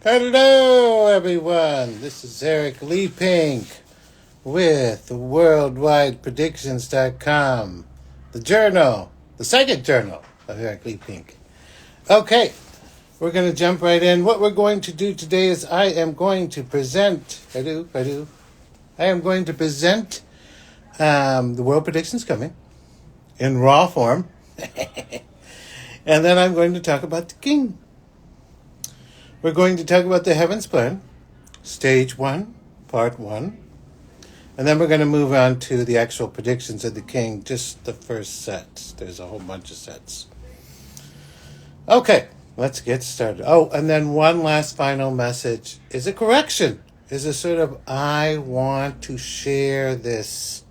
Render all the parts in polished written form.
Hello, everyone. This is Eric Leigh-Pink with worldwidepredictions.com, the journal, the second journal of Eric Leigh-Pink. Okay, we're going to jump right in. What we're going to do today is I am going to present, I am going to present the world predictions coming in raw form. And then I'm going to talk about the king. We're going to talk about the Heavens Plan, Stage 1, Part 1. And then we're going to move on to the actual predictions of the king, just the first set. There's a whole bunch of sets. Okay, let's get started. Oh, and then one last final message is a correction. Is a sort of, I want to share this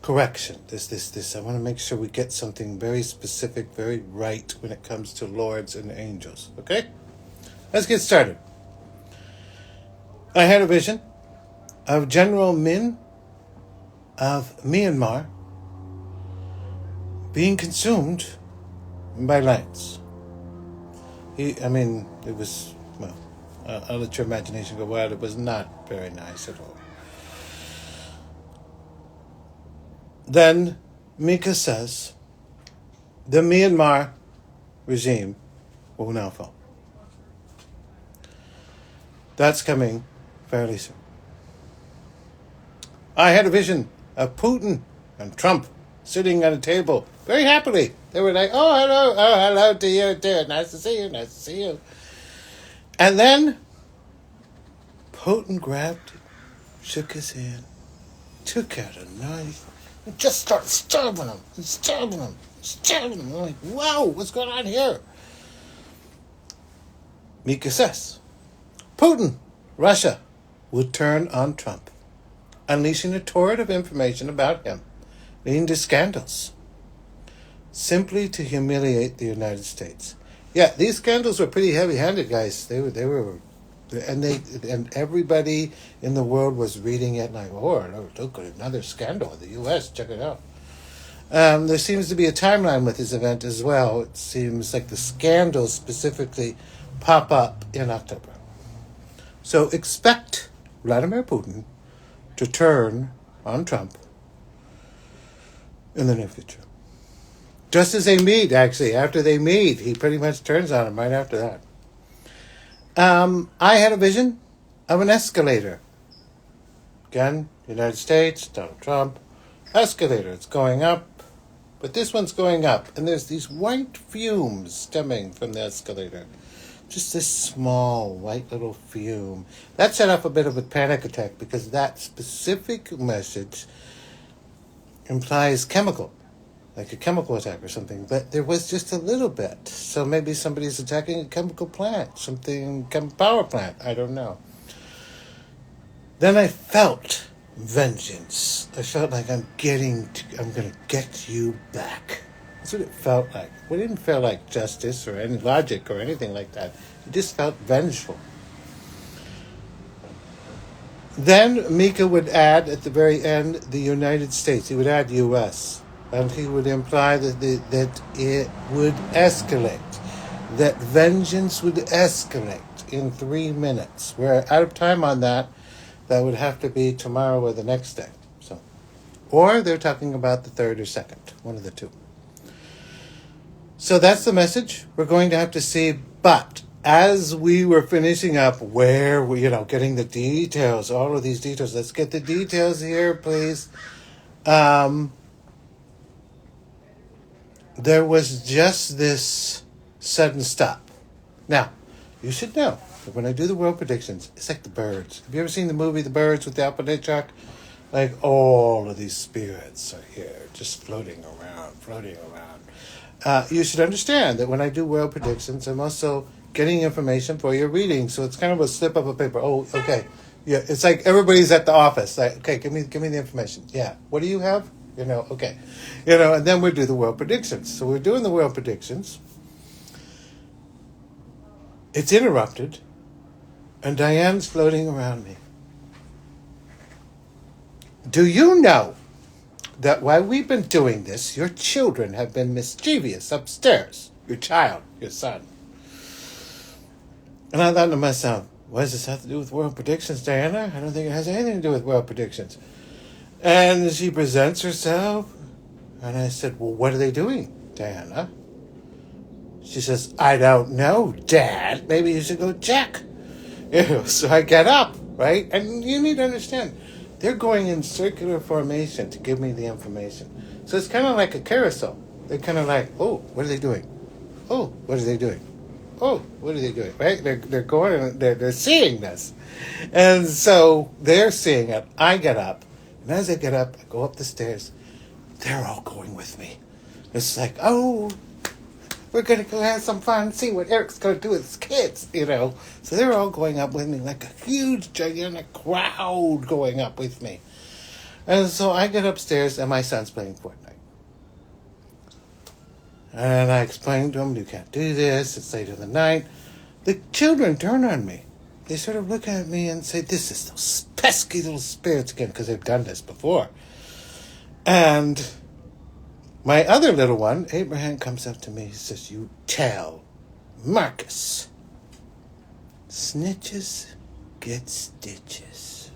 correction. This. I want to make sure we get something very specific, very right when it comes to lords and angels. Okay? Let's get started. I had a vision of General Min of Myanmar being consumed by lights. It was, well, I'll let your imagination go wild. It was not very nice at all. Then Mika says the Myanmar regime will now fall. That's coming fairly soon. I had a vision of Putin and Trump sitting at a table very happily. They were like, oh, hello to you too. Nice to see you. And then Putin grabbed it, shook his hand, took out a knife, and just started stabbing him. I'm like, wow, what's going on here? Mika says, Putin, Russia, would turn on Trump, unleashing a torrent of information about him, leading to scandals, simply to humiliate the United States. Yeah, these scandals were pretty heavy-handed, guys. They were, and everybody in the world was reading it like, oh, look at another scandal in the U.S. Check it out. There seems to be a timeline with this event as well. It seems like the scandals specifically pop up in October. So expect Vladimir Putin to turn on Trump in the near future. Just as they meet, actually, after they meet, he pretty much turns on him right after that. I had a vision of an escalator. Again, United States, Donald Trump, escalator. It's going up, but this one's going up, and there's these white fumes stemming from the escalator. Just this small, white little fume. That set off a bit of a panic attack because that specific message implies chemical, like a chemical attack or something. But there was just a little bit. So maybe somebody's attacking a chemical plant, chemical power plant. I don't know. Then I felt vengeance. I felt like I'm going to get you back. That's what it felt like. It didn't feel like justice or any logic or anything like that. It just felt vengeful. Then Mika would add at the very end the United States. He would add U.S. And he would imply that it would escalate. That vengeance would escalate in 3 minutes. We're out of time on that. That would have to be tomorrow or the next day. Or they're talking about the third or second. One of the two. So that's the message. We're going to have to see. But as we were finishing up where we, getting the details, all of these details. Let's get the details here, please. There was just this sudden stop. Now, you should know that when I do the world predictions, it's like the birds. Have you ever seen the movie The Birds with Alfred Hitchcock? Like all of these spirits are here, just floating around. You should understand that when I do world predictions, I'm also getting information for your reading. So it's kind of a slip of a paper. Oh, okay. Yeah, it's like everybody's at the office. Like, okay, give me the information. Yeah. What do you have? Okay. And then we do the world predictions. So we're doing the world predictions. It's interrupted, and Diane's floating around me. Do you know that while we've been doing this, your children have been mischievous upstairs? Your child, your son. And I thought to myself, what does this have to do with world predictions, Diana? I don't think it has anything to do with world predictions. And she presents herself. And I said, well, what are they doing, Diana? She says, I don't know, Dad. Maybe you should go check. So I get up, right? And you need to understand, they're going in circular formation to give me the information. So it's kind of like a carousel. They're kind of like, oh, what are they doing? Oh, what are they doing? Oh, what are they doing? Right? They're going, they're seeing this. And so they're seeing it. I get up. And as I get up, I go up the stairs. They're all going with me. It's like, oh, we're going to go have some fun and see what Eric's going to do with his kids, So they're all going up with me like a huge, gigantic crowd going up with me. And so I get upstairs and my son's playing Fortnite. And I explained to him, you can't do this, it's late in the night. The children turn on me. They sort of look at me and say, this is those pesky little spirits again, because they've done this before. And my other little one, Abraham, comes up to me. He says, you tell Marcus. Snitches get stitches.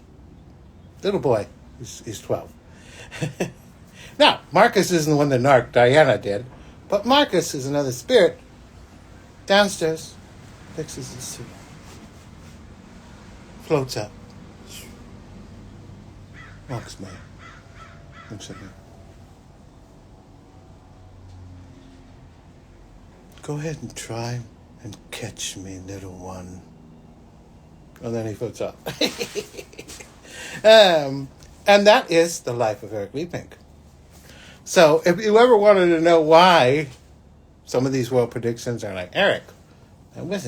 Little boy, he's 12. Now, Marcus isn't the one that narked Diana did, but Marcus is another spirit. Downstairs, fixes his suit. Floats up. Walks by. Looks at me. Go ahead and try and catch me, little one. And then he floats up. And that is the life of Eric Leigh-Pink. So if you ever wanted to know why some of these world predictions are like, Eric, it was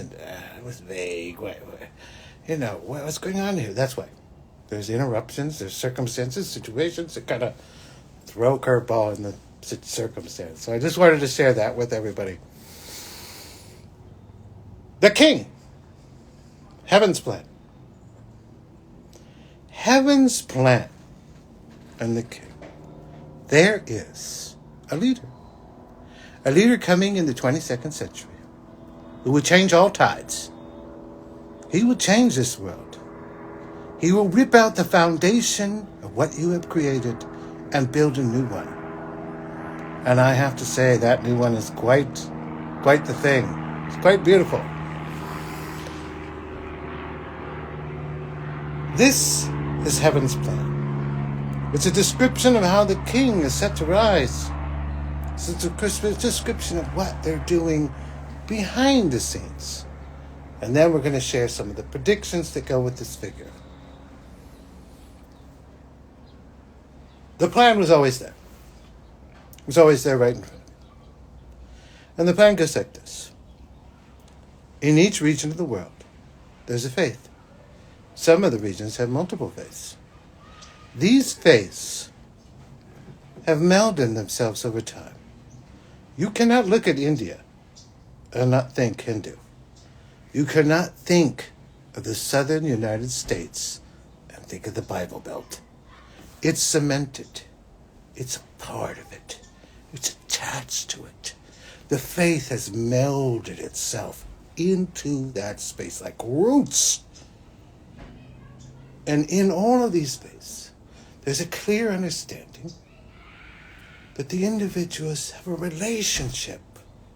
vague. What's going on here? That's why. There's interruptions, there's circumstances, situations that kind of throw a curveball in the circumstance. So I just wanted to share that with everybody. The King. Heaven's plan. Heaven's plan and the King. There is a leader. A leader coming in the 22nd century who will change all tides. He will change this world. He will rip out the foundation of what you have created and build a new one. And I have to say that new one is quite the thing. It's quite beautiful. This is Heaven's plan. It's a description of how the King is set to rise. It's a description of what they're doing behind the scenes. And then we're going to share some of the predictions that go with this figure. The plan was always there. It was always there right in front. And the plan goes like this. In each region of the world, there's a faith. Some of the regions have multiple faiths. These faiths have melded themselves over time. You cannot look at India and not think Hindu. You cannot think of the southern United States and think of the Bible Belt. It's cemented. It's a part of it. It's attached to it. The faith has melded itself into that space like roots. And in all of these faiths, there's a clear understanding that the individuals have a relationship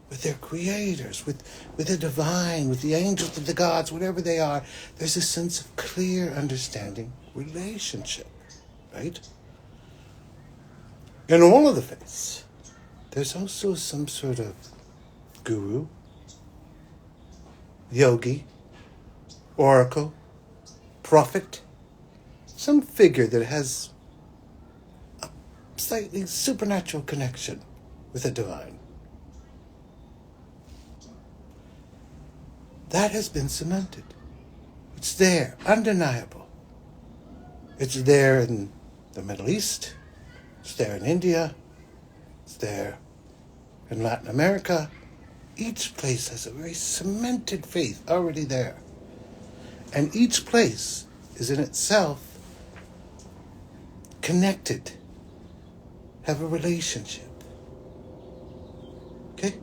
with their creators, with the divine, with the angels, with the gods, whatever they are. There's a sense of clear understanding, relationship, right? In all of the faiths, there's also some sort of guru, yogi, oracle, prophet, some figure that has a slightly supernatural connection with the divine. That has been cemented. It's there, undeniable. It's there in the Middle East. It's there in India. It's there in Latin America. Each place has a very cemented faith already there. And each place is in itself connected, have a relationship. Okay?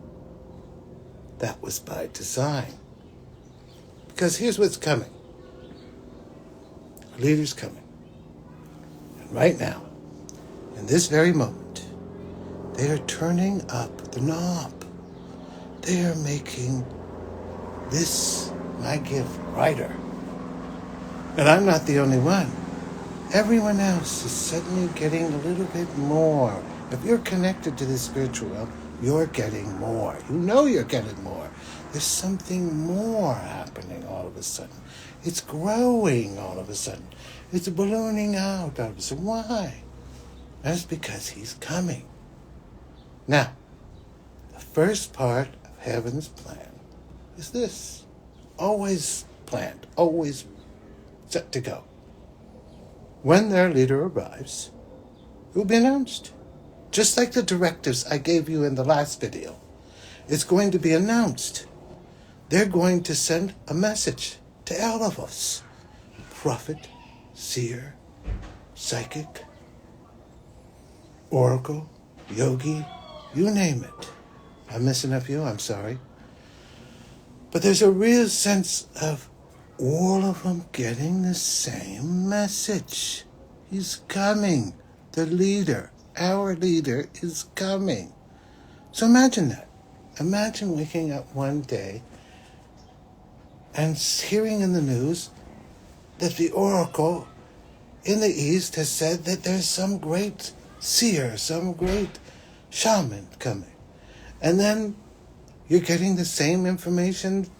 That was by design. Because here's what's coming. Our leader's coming. And right now, in this very moment, they are turning up the knob. They are making this, my gift, brighter. And I'm not the only one. Everyone else is suddenly getting a little bit more. If you're connected to the spiritual realm, you're getting more. You know you're getting more. There's something more happening all of a sudden. It's growing all of a sudden. It's ballooning out all of a sudden. Why? That's because he's coming. Now, the first part of heaven's plan is this. Always planned, always set to go. When their leader arrives, it will be announced. Just like the directives I gave you in the last video. It's going to be announced. They're going to send a message to all of us. Prophet, seer, psychic, oracle, yogi, you name it. I'm missing a few, I'm sorry. But there's a real sense of all of them getting the same message. He's coming. The leader, our leader, is coming. So imagine that. Imagine waking up one day and hearing in the news that the oracle in the East has said that there's some great seer, some great shaman coming. And then you're getting the same information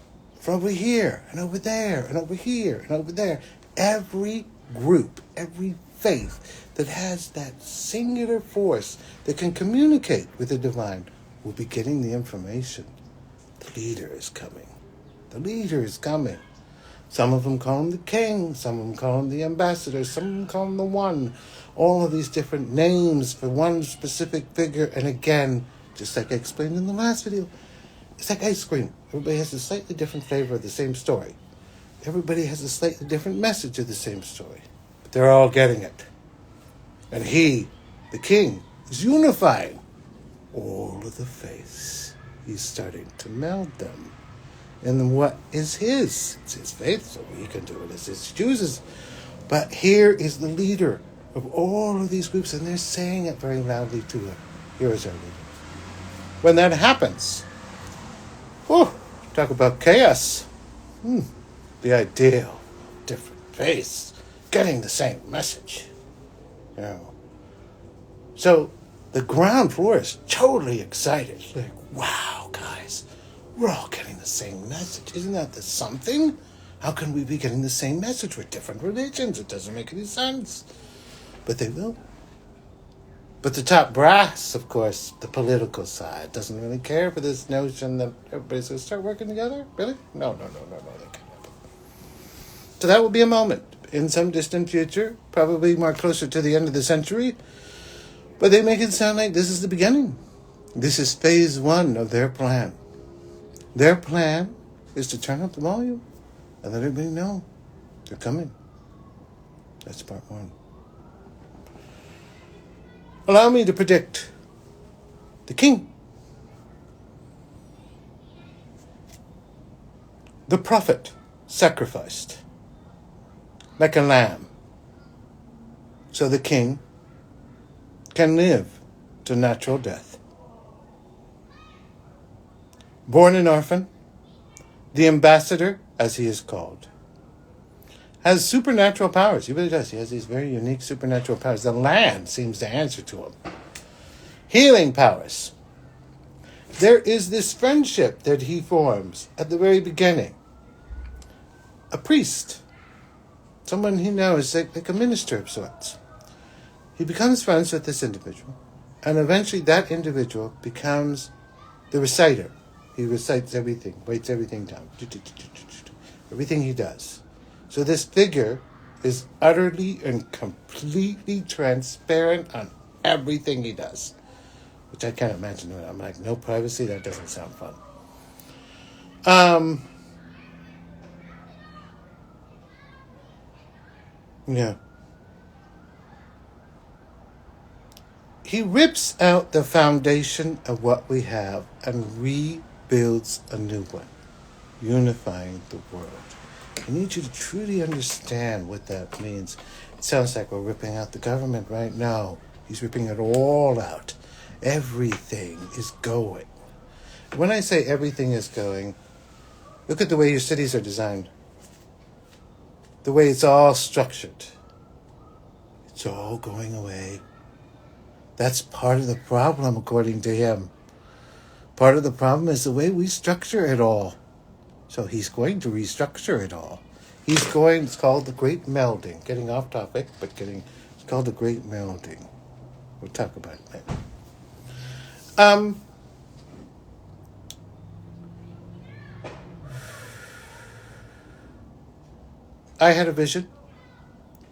from over here, and over there, and over here, and over there. Every group, every faith that has that singular force that can communicate with the divine will be getting the information. The leader is coming. The leader is coming. Some of them call him the king. Some of them call him the ambassador. Some of them call him the one. All of these different names for one specific figure. And again, just like I explained in the last video, it's like ice cream. Everybody has a slightly different flavor of the same story. Everybody has a slightly different message of the same story. But they're all getting it. And he, the king, is unifying all of the faiths. He's starting to meld them. And what is his? It's his faith, so he can do it as he chooses. But here is the leader of all of these groups, and they're saying it very loudly to him. Here is our leader. When that happens, talk about chaos. The ideal, different faiths, getting the same message. You know. So the ground floor is totally excited. Like, wow, guys, we're all getting the same message. Isn't that the something? How can we be getting the same message with different religions? It doesn't make any sense. But they will. But the top brass, of course, the political side, doesn't really care for this notion that everybody's going to start working together. Really? No, they can't. So that will be a moment in some distant future, probably more closer to the end of the century. But they make it sound like this is the beginning. This is phase 1 of their plan. Their plan is to turn up the volume and let everybody know they're coming. That's part 1. Allow me to predict the king. The prophet sacrificed like a lamb so the king can live to natural death. Born an orphan, the ambassador, as he is called, has supernatural powers. He really does. He has these very unique supernatural powers. The land seems to answer to him. Healing powers. There is this friendship that he forms at the very beginning. A priest. Someone he knows, like a minister of sorts. He becomes friends with this individual. And eventually that individual becomes the reciter. He recites everything, writes everything down. Everything he does. So this figure is utterly and completely transparent on everything he does. Which I can't imagine doing. I'm like, no privacy? That doesn't sound fun. Yeah. He rips out the foundation of what we have and builds a new one, unifying the world. I need you to truly understand what that means. It sounds like we're ripping out the government, right? No, he's ripping it all out. Everything is going. When I say everything is going, look at the way your cities are designed. The way it's all structured. It's all going away. That's part of the problem, according to him. Part of the problem is the way we structure it all. So he's going to restructure it all. It's called the Great Melding. Getting off topic, but it's called the Great Melding. We'll talk about it later. I had a vision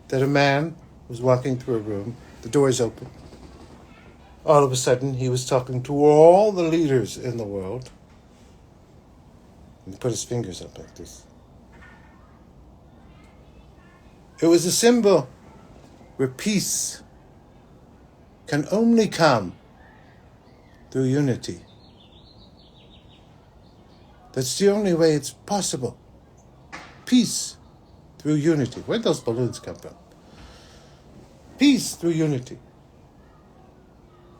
that a man was walking through a room, the door is open. All of a sudden, he was talking to all the leaders in the world. And he put his fingers up like this. It was a symbol where peace can only come through unity. That's the only way it's possible. Peace through unity. Where'd those balloons come from? Peace through unity.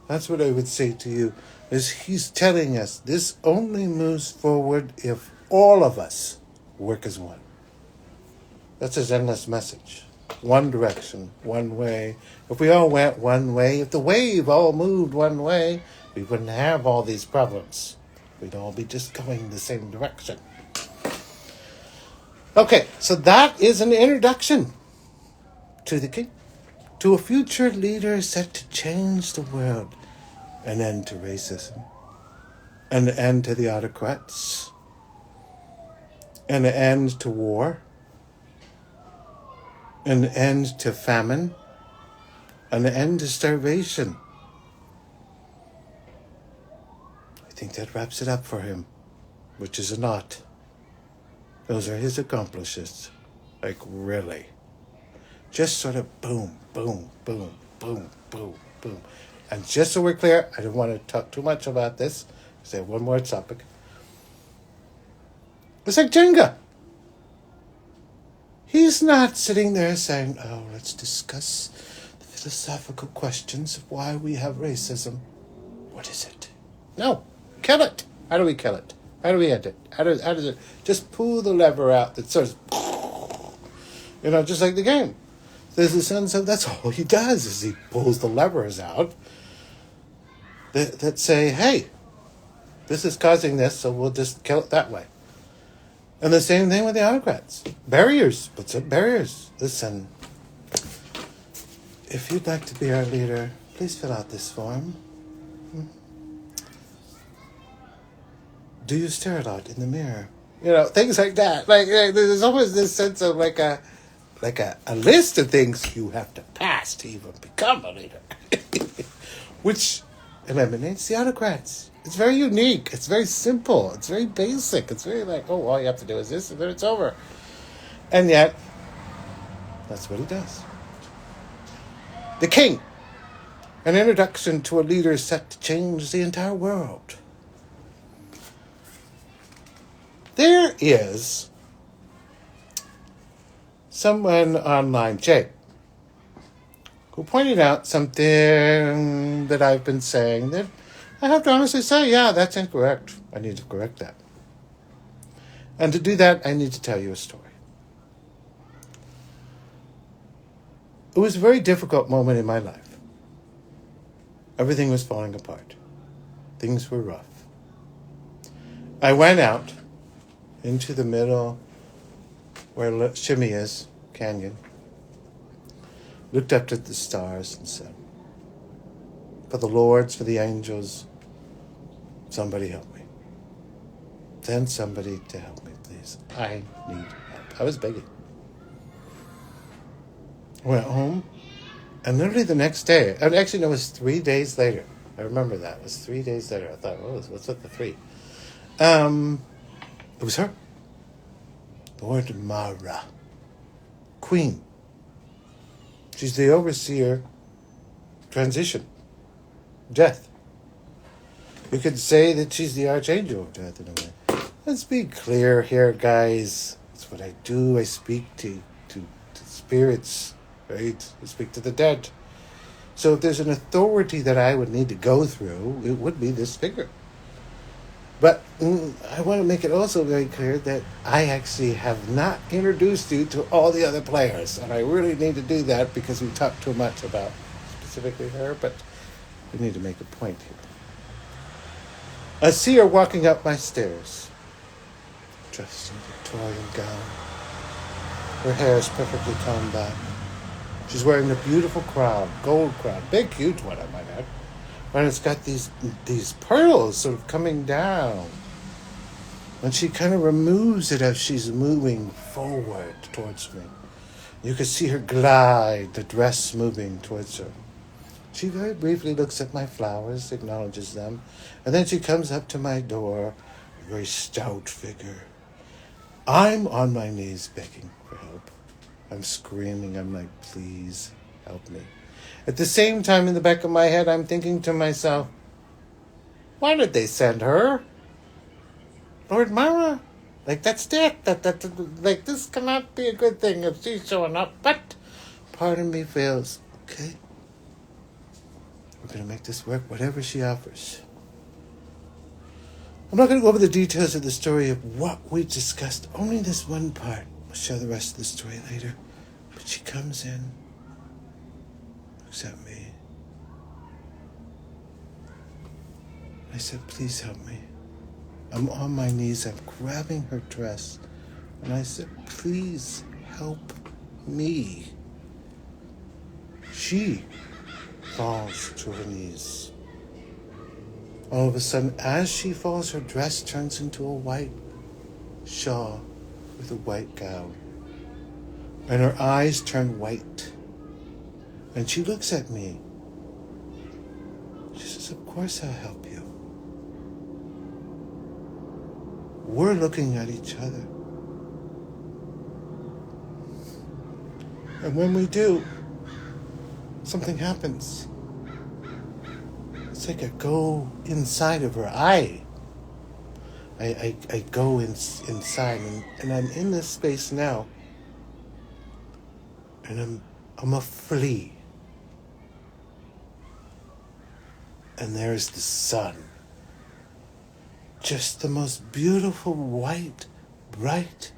That's what I would say to you, is he's telling us this only moves forward if all of us work as one. That's his endless message. One direction, one way. If we all went one way, if the wave all moved one way, we wouldn't have all these problems. We'd all be just going the same direction. Okay, so that is an introduction to the king, to a future leader set to change the world, an end to racism, an end to the autocrats, an end to war, an end to famine, an end to starvation. I think that wraps it up for him, which is a lot. Those are his accomplishments. Like, really. Just sort of boom, boom, boom, boom, boom, boom. And just so we're clear, I don't want to talk too much about this, because I have one more topic. It's like Jenga. He's not sitting there saying, oh, let's discuss the philosophical questions of why we have racism. What is it? No, kill it. How do we kill it? How do we end it? How does it? Just pull the lever out that says, just like the game. There's a sense of that's all he does is he pulls the levers out that say, hey, this is causing this, so we'll just kill it that way. And the same thing with the autocrats. Barriers. What's up? Barriers. Listen, if you'd like to be our leader, please fill out this form. Do you stare a lot in the mirror? Things like that. Like there's always this sense of like a list of things you have to pass to even become a leader, which eliminates the autocrats. It's very unique. It's very simple. It's very basic. It's very like, oh, all you have to do is this, and then it's over. And yet, that's what he does. The king, an introduction to a leader set to change the entire world. There is someone online, Jay, who pointed out something that I've been saying that I have to honestly say, yeah, that's incorrect. I need to correct that. And to do that, I need to tell you a story. It was a very difficult moment in my life. Everything was falling apart. Things were rough. I went out into the middle where Shimmy is, canyon, looked up at the stars and said, for the lords, for the angels, somebody help me. Send somebody to help me, please. I need help. I was begging. I went home, and literally the next day, actually, no, it was 3 days later. I remember that. It was 3 days later. I thought, oh, what's with the 3? It was her. Lord Mara. Queen. She's the overseer, transition, death. You could say that she's the archangel of death in a way. Let's be clear here, guys. That's what I do. I speak to spirits, right? I speak to the dead. So if there's an authority that I would need to go through, it would be this figure. But I want to make it also very clear that I actually have not introduced you to all the other players. And I really need to do that because we talked too much about specifically her, but we need to make a point here. I see her walking up my stairs, dressed in a Victorian gown. Her hair is perfectly combed back. She's wearing a beautiful crown, gold crown, big, huge one, I might add. And it's got these pearls sort of coming down. And she kind of removes it as she's moving forward towards me. You can see her glide, the dress moving towards her. She very briefly looks at my flowers, acknowledges them, and then she comes up to my door, a very stout figure. I'm on my knees begging for help. I'm screaming. I'm like, please help me. At the same time, in the back of my head, I'm thinking to myself, why did they send her? Lord Mara? Like, that's it. Like, this cannot be a good thing if she's showing up. But part of me feels, okay, we're going to make this work, whatever she offers. I'm not going to go over the details of the story of what we discussed. Only this one part. I'll share the rest of the story later. But she comes in, looks at me. I said, please help me. I'm on my knees. I'm grabbing her dress. And I said, please help me. She falls to her knees. All of a sudden, as she falls, her dress turns into a white shawl with a white gown. And her eyes turn white. And she looks at me. She says, of course I'll help you. We're looking at each other. And when we do, something happens. It's like I go inside of her. I go inside, and I'm in this space now, and I'm a flea. And there's the sun. Just the most beautiful white, bright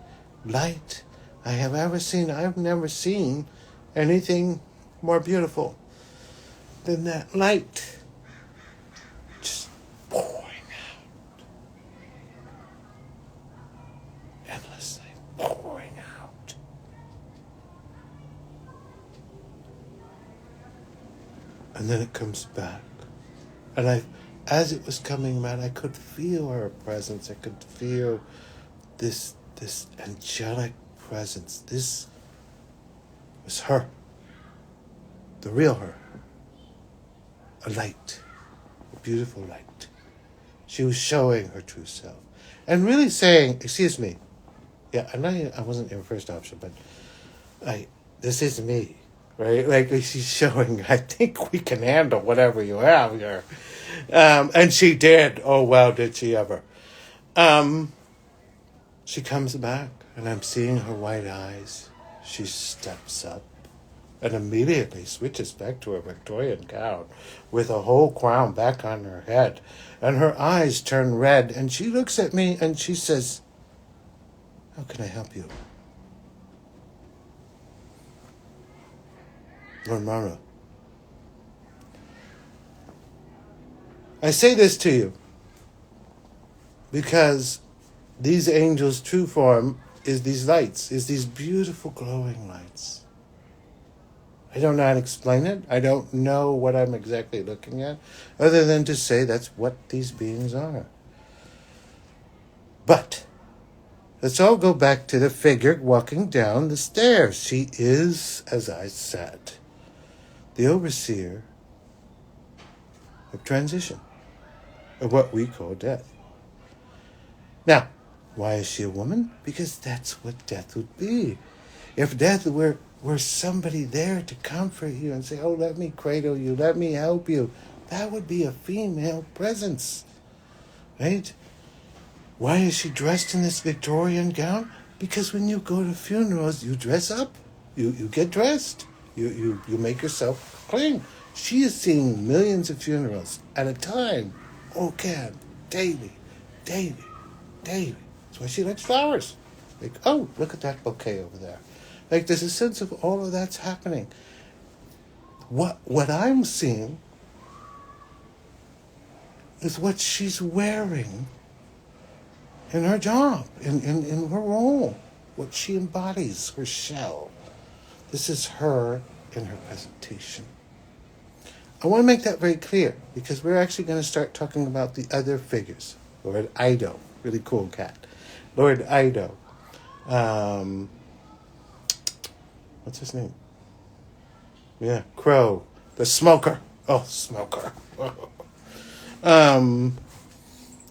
light I have ever seen. I've never seen anything more beautiful than that light. Just pouring out. Endlessly pouring out. And then it comes back. And as it was coming back, I could feel her presence. I could feel this angelic presence. This was her. The real her. A light. A beautiful light. She was showing her true self. And really saying, excuse me. Yeah, I wasn't your first option, but this is me. Right? Like she's showing, I think we can handle whatever you have here. And she did. Oh, wow, did she ever. She comes back, and I'm seeing her white eyes. She steps up and immediately switches back to her Victorian gown with a whole crown back on her head. And her eyes turn red, and she looks at me, and she says, how can I help you? Lord Mara, I say this to you because these angels' true form is these lights, is these beautiful glowing lights. I don't know how to explain it. I don't know what I'm exactly looking at, other than to say that's what these beings are. But let's all go back to the figure walking down the stairs. She is, as I said, the overseer of transition, of what we call death. Now, why is she a woman? Because that's what death would be. If death were somebody there to comfort you and say, oh, let me cradle you, let me help you, that would be a female presence. right? Why is she dressed in this Victorian gown? Because when you go to funerals, you dress up. You get dressed. You make yourself clean. She is seeing millions of funerals at a time. Oh, Ken, daily. That's why she likes flowers. Like, oh, look at that bouquet over there. Like, there's a sense of all of that's happening. What I'm seeing is what she's wearing in her job, in her role, what she embodies, her shell. This is her in her presentation. I want to make that very clear because we're actually going to start talking about the other figures. Lord Ido, really cool cat. Lord Ido. What's his name? Yeah, Crow. The smoker. Oh, smoker.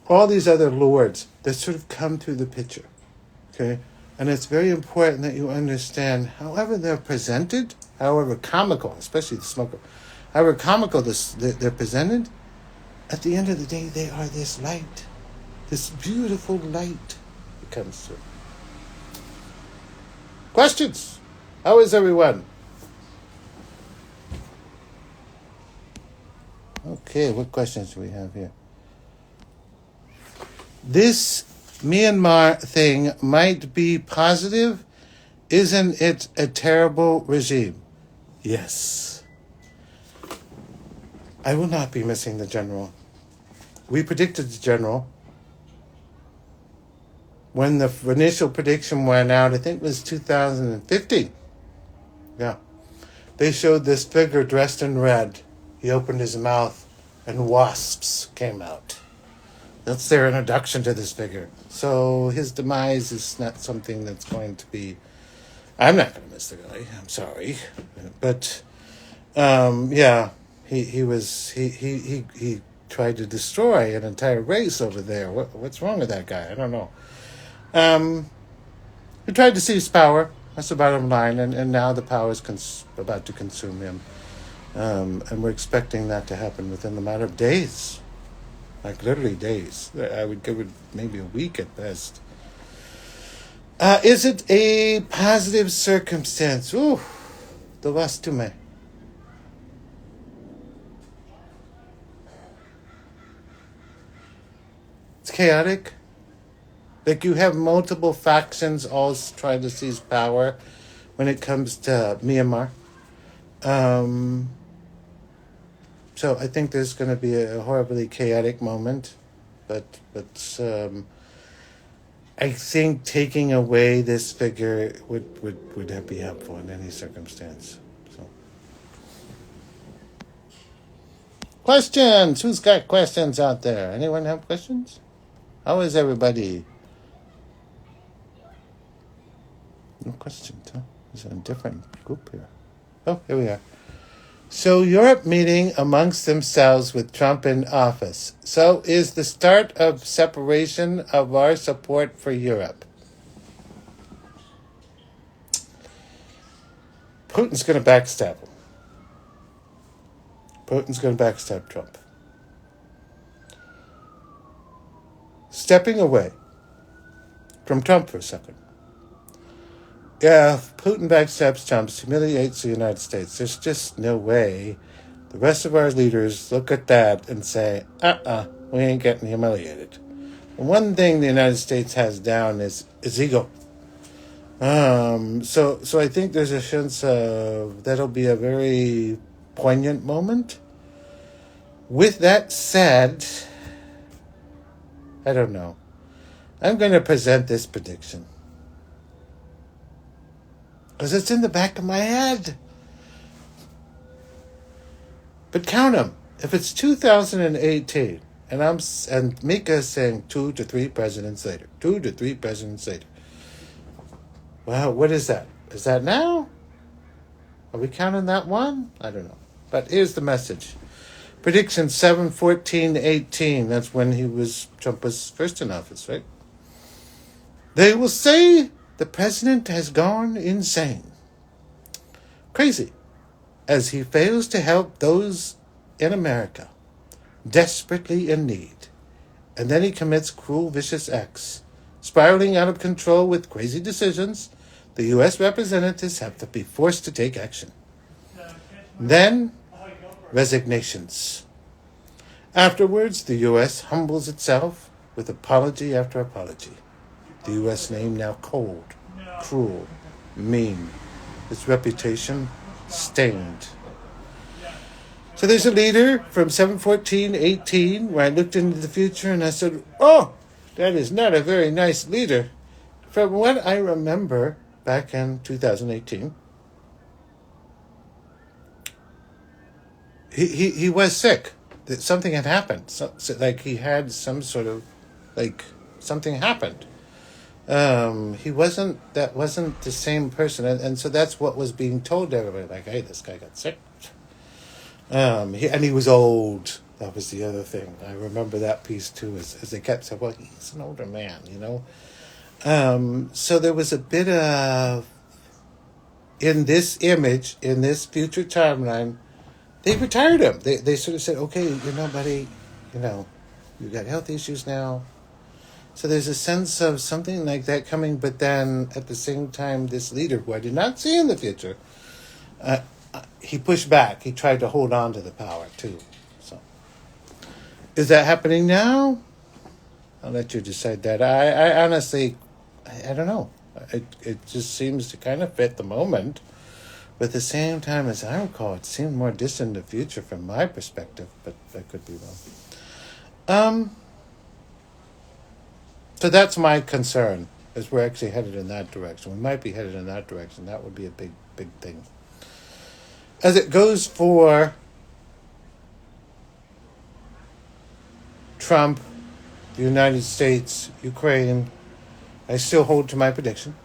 All these other lords that sort of come through the picture. Okay? And it's very important that you understand, however they're presented, however comical, especially the smoker, however comical they're presented, at the end of the day, they are this light, this beautiful light that comes through. Questions? How is everyone? Okay, what questions do we have here? This Myanmar thing might be positive. Isn't it a terrible regime? Yes. I will not be missing the general. We predicted the general. When the initial prediction went out, I think it was 2015. Yeah. They showed this figure dressed in red. He opened his mouth and wasps came out. That's their introduction to this figure. So his demise is not something that's going to be... I'm not going to miss the guy. I'm sorry. But, yeah, he tried to destroy an entire race over there. What's wrong with that guy? I don't know. He tried to seize power. That's the bottom line. And now the power is about to consume him. And we're expecting that to happen within a matter of days. Like literally days. I would give it maybe a week at best. Is it a positive circumstance? Ooh, the last two men. It's chaotic. Like you have multiple factions all trying to seize power when it comes to Myanmar. So I think there's going to be a horribly chaotic moment, but I think taking away this figure would be helpful in any circumstance. So, questions? Who's got questions out there? Anyone have questions? How is everybody? No questions, huh? There's a different group here. Oh, here we are. So Europe meeting amongst themselves with Trump in office. So is the start of separation of our support for Europe. Putin's going to backstab him. Putin's going to backstab Trump. Stepping away from Trump for a second. Yeah, if Putin backstabs Trump, humiliates the United States. There's just no way the rest of our leaders look at that and say, we ain't getting humiliated. And one thing the United States has down is ego. So I think there's a sense of that'll be a very poignant moment. With that said, I don't know. I'm going to present this prediction. Because it's in the back of my head. But count them. If it's 2018, and Mika's saying 2 to 3 presidents later. 2 to 3 presidents later. Well, what is that? Is that now? Are we counting that one? I don't know. But here's the message. Prediction 7/14/18. That's when Trump was first in office, right? They will say the president has gone insane. Crazy. As he fails to help those in America desperately in need and then he commits cruel, vicious acts. Spiraling out of control with crazy decisions, the U.S. representatives have to be forced to take action. Then, resignations. Afterwards, the U.S. humbles itself with apology after apology. The U.S. name now cold, cruel, mean. Its reputation stained. So there's a leader from 7/14/18 where I looked into the future and I said, oh, that is not a very nice leader. From what I remember back in 2018, he was sick. That something had happened. So, like he had some sort of, like something happened. That wasn't the same person. And so that's what was being told to everybody. Like, hey, this guy got sick. He was old. That was the other thing. I remember that piece too, as they kept saying, well, he's an older man, you know. So there was a bit of, in this image, in this future timeline, they retired him. They sort of said, okay, you know, buddy, you know, you got health issues now. So there's a sense of something like that coming, but then at the same time, this leader, who I did not see in the future, he pushed back. He tried to hold on to the power, too. So, is that happening now? I'll let you decide that. I honestly, I don't know. It just seems to kind of fit the moment. But at the same time, as I recall, it seemed more distant in the future from my perspective, but I could be wrong. So that's my concern, is we're actually headed in that direction. We might be headed in that direction. That would be a big, big thing. As it goes for Trump, the United States, Ukraine, I still hold to my prediction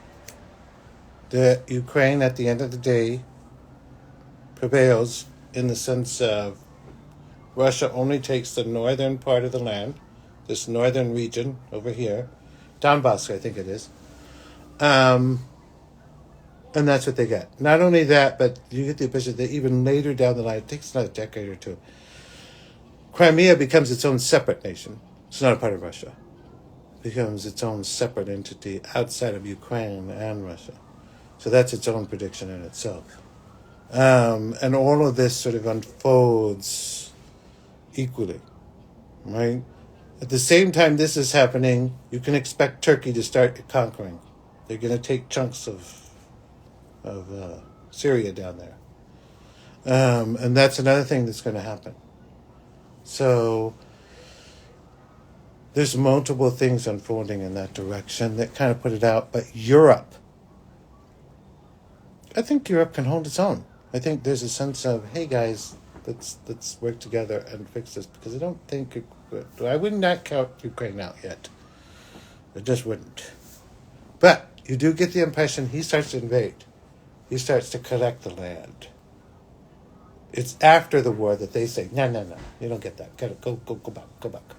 that Ukraine, at the end of the day, prevails in the sense of Russia only takes the northern part of the land, this northern region over here, Donbass, I think it is, and that's what they get. Not only that, but you get the impression that even later down the line, it takes another decade or two, Crimea becomes its own separate nation. It's not a part of Russia. It becomes its own separate entity outside of Ukraine and Russia. So that's its own prediction in itself. And all of this sort of unfolds equally, right? At the same time this is happening, you can expect Turkey to start conquering. They're going to take chunks of Syria down there. And that's another thing that's going to happen. So there's multiple things unfolding in that direction that kind of put it out. But Europe, I think Europe can hold its own. I think there's a sense of, hey guys, let's work together and fix this, because I don't think I would not count Ukraine out yet. I just wouldn't. But you do get the impression he starts to invade. He starts to collect the land. It's after the war that they say, no, you don't get that. Go back.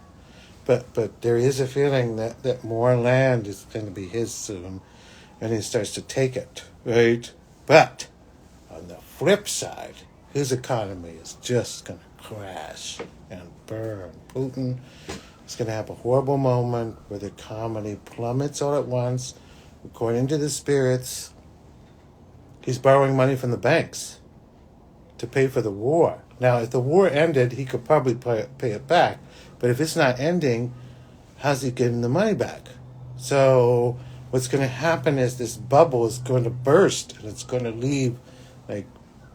But there is a feeling that more land is going to be his soon, and he starts to take it, right? But on the flip side, his economy is just going to crash and burn. Putin is going to have a horrible moment where the economy plummets all at once. According to the spirits, he's borrowing money from the banks to pay for the war. Now, if the war ended, he could probably pay it back. But if it's not ending, how's he getting the money back? So what's going to happen is this bubble is going to burst, and it's going to leave like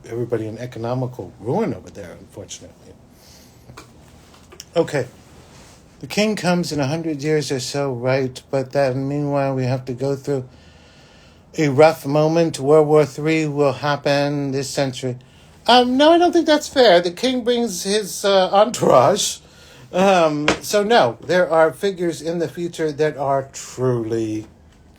everybody in economical ruin over there, unfortunately. Okay. The king comes in 100 years or so, right? But then meanwhile, we have to go through a rough moment. World War III will happen this century. No, I don't think that's fair. The king brings his entourage. So no, there are figures in the future that are truly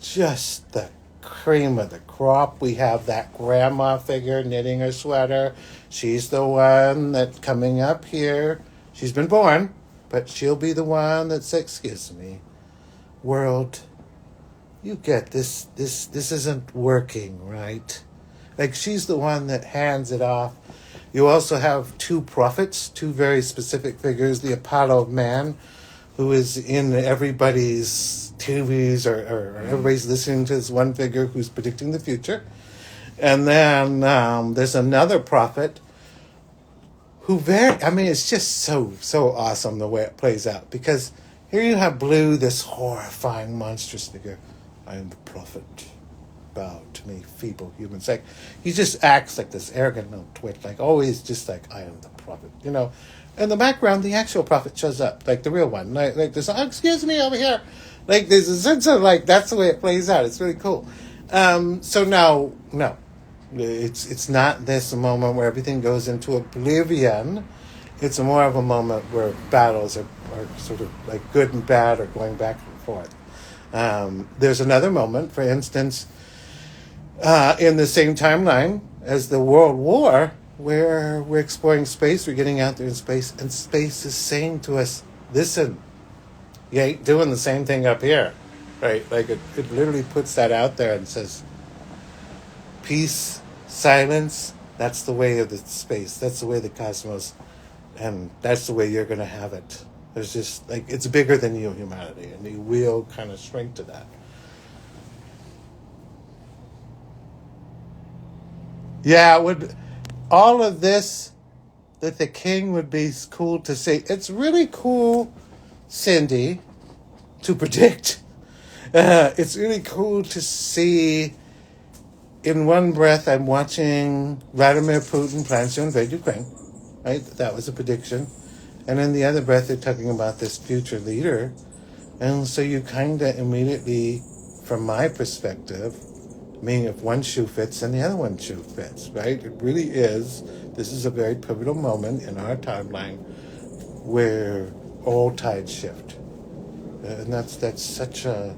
just the cream of the crop. We have that grandma figure knitting her sweater. She's the one that's coming up here. She's been born, but she'll be the one that's, excuse me, world, you get this. This isn't working, right? Like, she's the one that hands it off. You also have two prophets, two very specific figures, the Apollo man, who is in everybody's TVs or everybody's listening to this one figure who's predicting the future. And then there's another prophet who it's just so awesome the way it plays out. Because here you have Blue, this horrifying, monstrous figure. I am the prophet. Bow to me, feeble humans. Like, he just acts like this arrogant little twit. Like, always just like, I am the prophet. You know? In the background, the actual prophet shows up. Like, the real one. Like there's, excuse me, over here. Like, there's a sense of, like, that's the way it plays out. It's really cool. So now, no. It's not this moment where everything goes into oblivion. It's more of a moment where battles are sort of like good and bad are going back and forth. There's another moment, for instance, in the same timeline as the World War, where we're exploring space, we're getting out there in space, and space is saying to us, listen, you ain't doing the same thing up here. Right? Like it literally puts that out there and says, peace, silence, that's the way of the space. That's the way of the cosmos. And that's the way you're going to have it. There's just, like, it's bigger than you, humanity. And you will kind of shrink to that. Yeah, all of this, that the king would be cool to say. It's really cool, Cindy, to predict. It's really cool to see. In one breath, I'm watching Vladimir Putin plans to invade Ukraine. Right? That was a prediction. And in the other breath, they're talking about this future leader. And so you kind of immediately, from my perspective, meaning if one shoe fits, then the other one shoe fits, right? It really is. This is a very pivotal moment in our timeline where all tides shift. And that's such a...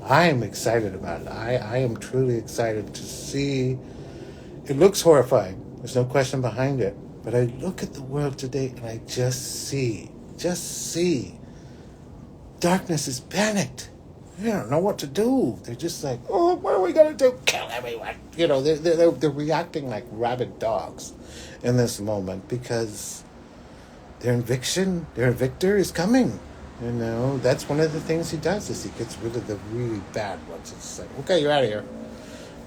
I am excited about it. I am truly excited to see. It looks horrifying. There's no question behind it. But I look at the world today and I just see. Darkness is panicked. They don't know what to do. They're just like, oh, what are we going to do? Kill everyone. You know, they're reacting like rabid dogs in this moment because their evictor is coming. You know, that's one of the things he does is he gets rid of the really bad ones. It's like, okay, you're out of here.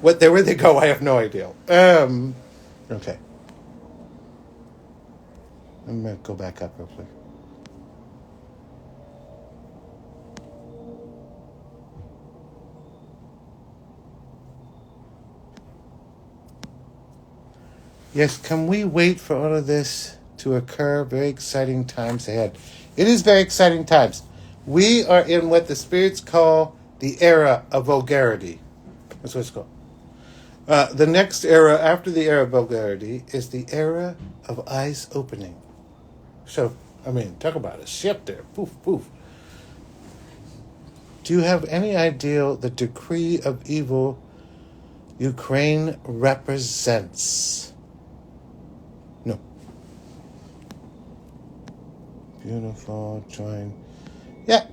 Where they go, I have no idea. Okay. I'm going to go back up real quick. Yes, can we wait for all of this to occur? Very exciting times ahead. It is very exciting times. We are in what the spirits call the era of vulgarity. That's what it's called. The next era after the era of vulgarity is the era of eyes opening. So, I mean, talk about a shift there. Poof, poof. Do you have any idea the decree of evil Ukraine represents? No. Beautiful, join. Yeah,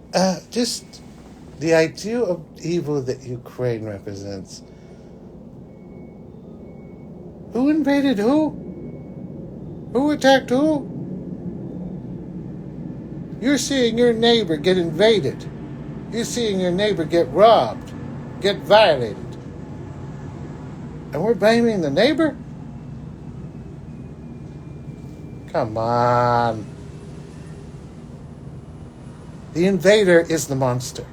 just the idea of evil that Ukraine represents. Who invaded who? Who attacked who? You're seeing your neighbor get invaded. You're seeing your neighbor get robbed, get violated. And we're blaming the neighbor? Come on. The invader is the monster.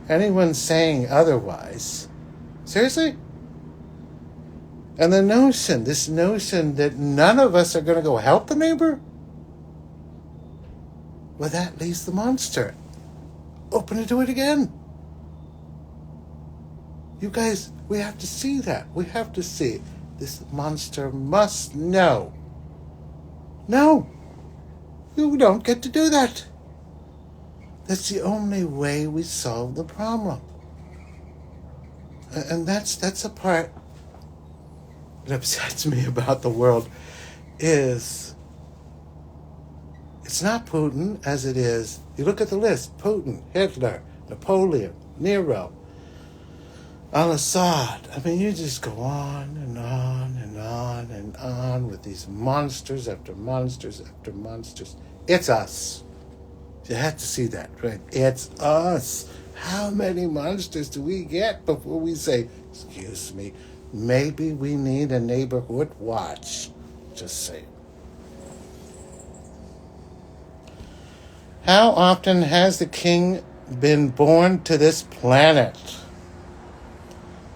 Anyone saying otherwise? Seriously? And this notion that none of us are going to go help the neighbor? Well, that leaves the monster. Open to do it again. You guys, we have to see that. We have to see. This monster must know. No. You don't get to do that. That's the only way we solve the problem. And that's a part that upsets me about the world is it's not Putin as it is. You look at the list. Putin, Hitler, Napoleon, Nero, al-Assad. I mean, you just go on and on and on and on with these monsters after monsters after monsters. It's us. You have to see that, right? It's us. How many monsters do we get before we say, excuse me, maybe we need a neighborhood watch? Just saying. How often has the king been born to this planet?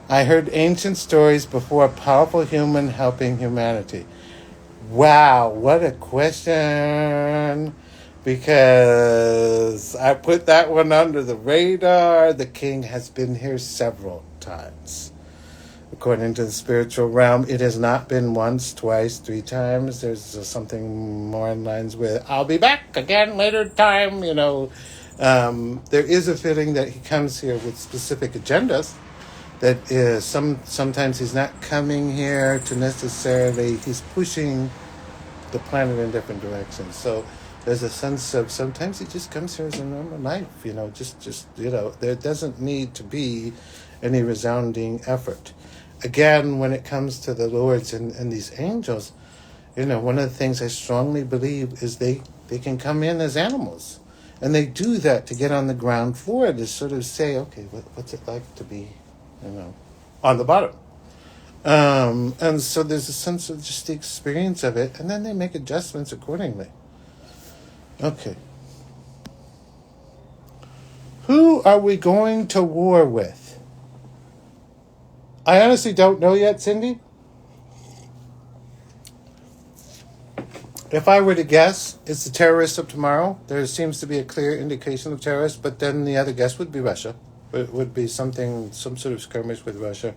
I heard ancient stories before a powerful human helping humanity. Wow, what a question. Because I put that one under the radar. The king has been here several times. According to the spiritual realm, it has not been once, twice, 3 times. There's something more in lines with, I'll be back again later time, There is a feeling that he comes here with specific agendas. That is, sometimes he's not coming here to necessarily, he's pushing the planet in different directions. So there's a sense of sometimes he just comes here as a normal life, there doesn't need to be any resounding effort. Again, when it comes to the lords and these angels, one of the things I strongly believe is they can come in as animals. And they do that to get on the ground floor to sort of say, okay, what's it like to be, on the bottom? And so there's a sense of just the experience of it, and then they make adjustments accordingly. Okay. Who are we going to war with? I honestly don't know yet, Cindy. If I were to guess, it's the terrorists of tomorrow. There seems to be a clear indication of terrorists, but then the other guess would be Russia. It would be some sort of skirmish with Russia.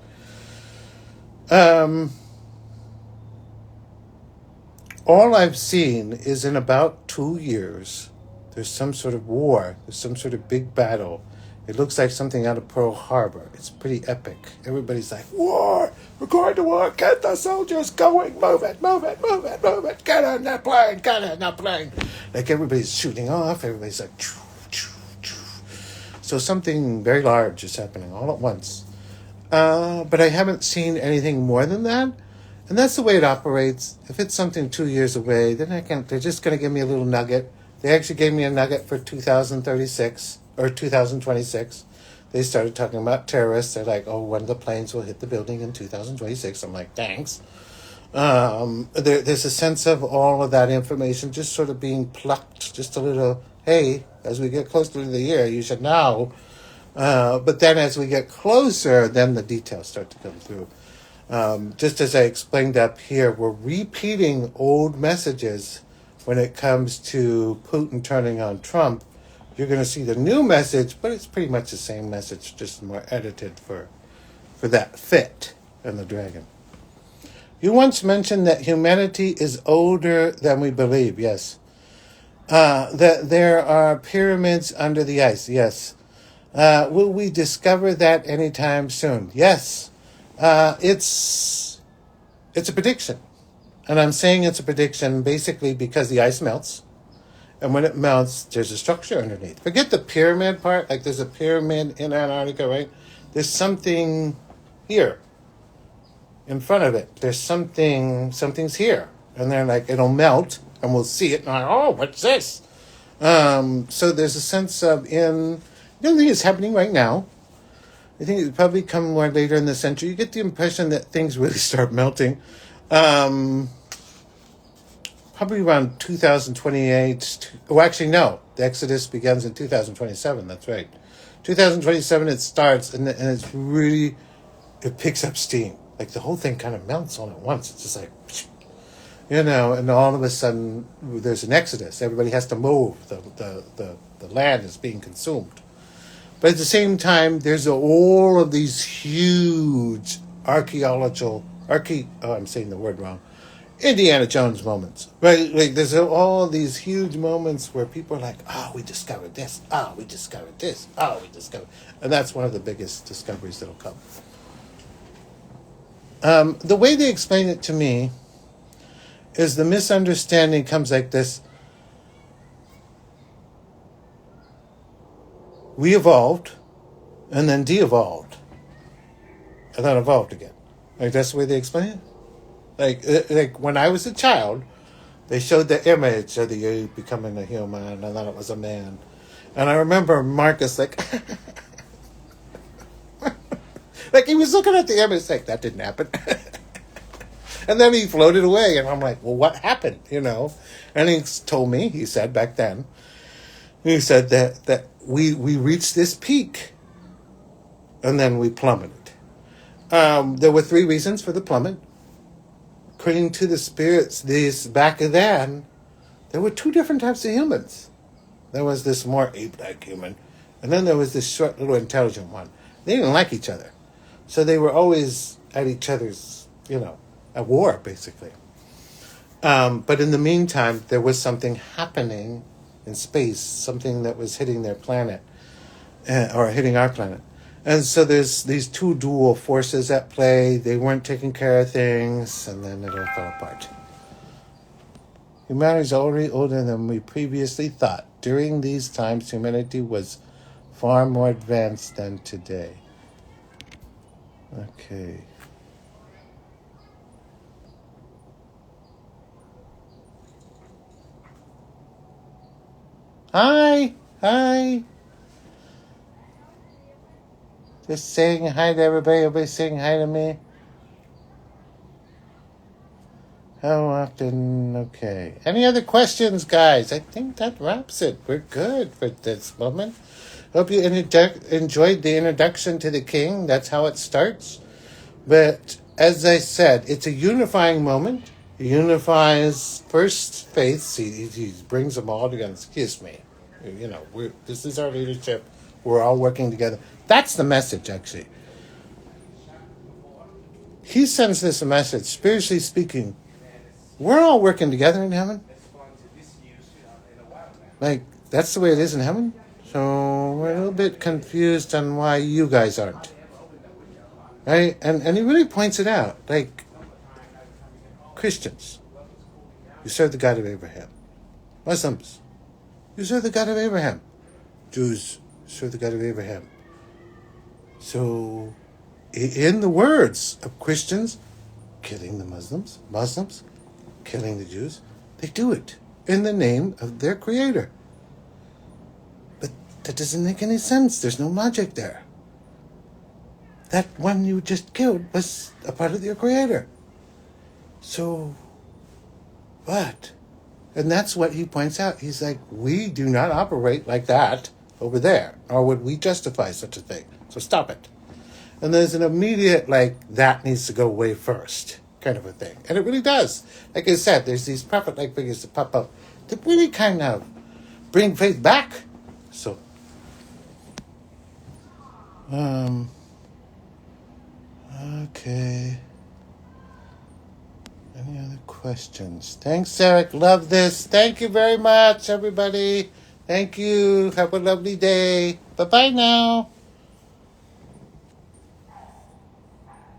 All I've seen is in about 2 years, there's some sort of war. There's some sort of big battle. It looks like something out of Pearl Harbor. It's pretty epic. Everybody's like, war! We're going to war! Get the soldiers going! Move it! Move it! Move it! Move it! Get on that plane! Get on that plane! Like everybody's shooting off. Everybody's like, choo, choo, choo. So something very large is happening all at once. But I haven't seen anything more than that. And that's the way it operates. If it's something 2 years away, then they're just going to give me a little nugget. They actually gave me a nugget for 2036 or 2026. They started talking about terrorists. They're like, oh, one of the planes will hit the building in 2026. I'm like, thanks. There's a sense of all of that information just sort of being plucked, just a little, hey, as we get closer to the year, you should know. But then as we get closer, then the details start to come through. Just as I explained up here, we're repeating old messages when it comes to Putin turning on Trump. You're going to see the new message, but it's pretty much the same message, just more edited for that fit and the dragon. You once mentioned that humanity is older than we believe. Yes. That there are pyramids under the ice. Yes. Will we discover that anytime soon? Yes. It's a prediction. And I'm saying it's a prediction basically because the ice melts. And when it melts, there's a structure underneath. Forget the pyramid part. Like there's a pyramid in Antarctica, right? There's something here in front of it. There's something's here. And then like it'll melt and we'll see it. And I'm like, oh, what's this? So there's a sense of I don't think it's happening right now. I think it'll probably come more later in the century. You get the impression that things really start melting. Probably around 2028. Oh, actually, no. The Exodus begins in 2027. That's right. 2027 it starts, and it's really, it picks up steam. Like the whole thing kind of melts all at once. It's just like, and all of a sudden there's an Exodus. Everybody has to move. The land is being consumed. But at the same time, there's all of these huge I'm saying the word wrong. Indiana Jones moments, right? Like there's all these huge moments where people are like, oh, we discovered this. Oh, we discovered this. Oh, we discovered. And that's one of the biggest discoveries that'll come. The way they explain it to me is the misunderstanding comes like this. We evolved and then de-evolved and then evolved again. Like that's the way they explain it. Like when I was a child, They showed the image of the ape becoming a human, and then it was a man. And I remember Marcus like, like he was looking at the image like, that didn't happen. And then he floated away, and I'm like, well, what happened, And he told me, he said back then, he said that we reached this peak, and then we plummeted. There were 3 reasons for the plummet. According to the spirits, back then, there were 2 different types of humans. There was this more ape-like human, and then there was this short, little intelligent one. They didn't like each other. So they were always at each other's, at war, basically. But in the meantime, there was something happening in space, something that was hitting their planet, or hitting our planet. And so there's these 2 dual forces at play. They weren't taking care of things, and then it all fell apart. Humanity is already older than we previously thought. During these times, humanity was far more advanced than today. Okay. Hi. Just saying hi to everybody. Everybody's saying hi to me. How often? Okay. Any other questions, guys? I think that wraps it. We're good for this moment. Hope you enjoyed the introduction to the king. That's how it starts. But as I said, it's a unifying moment. He unifies first faiths. He brings them all together. Excuse me. This is our leadership. We're all working together. That's the message, actually. He sends this message, spiritually speaking. We're all working together in heaven. Like, that's the way it is in heaven. So we're a little bit confused on why you guys aren't. Right? And he really points it out. Like, Christians, you serve the God of Abraham. Muslims, you serve the God of Abraham. Jews, serve the God of Abraham. So, in the words of Christians, killing the Muslims, killing the Jews, they do it in the name of their creator. But that doesn't make any sense. There's no logic there. That one you just killed was a part of your creator. So, what? And that's what he points out. He's like, we do not operate like that over there, nor would we justify such a thing. So stop it. And there's an immediate, that needs to go away first kind of a thing. And it really does. Like I said, there's these prophet-like figures that pop up that really kind of bring faith back. So, okay. Any other questions? Thanks, Eric. Love this. Thank you very much, everybody. Thank you. Have a lovely day. Bye-bye now.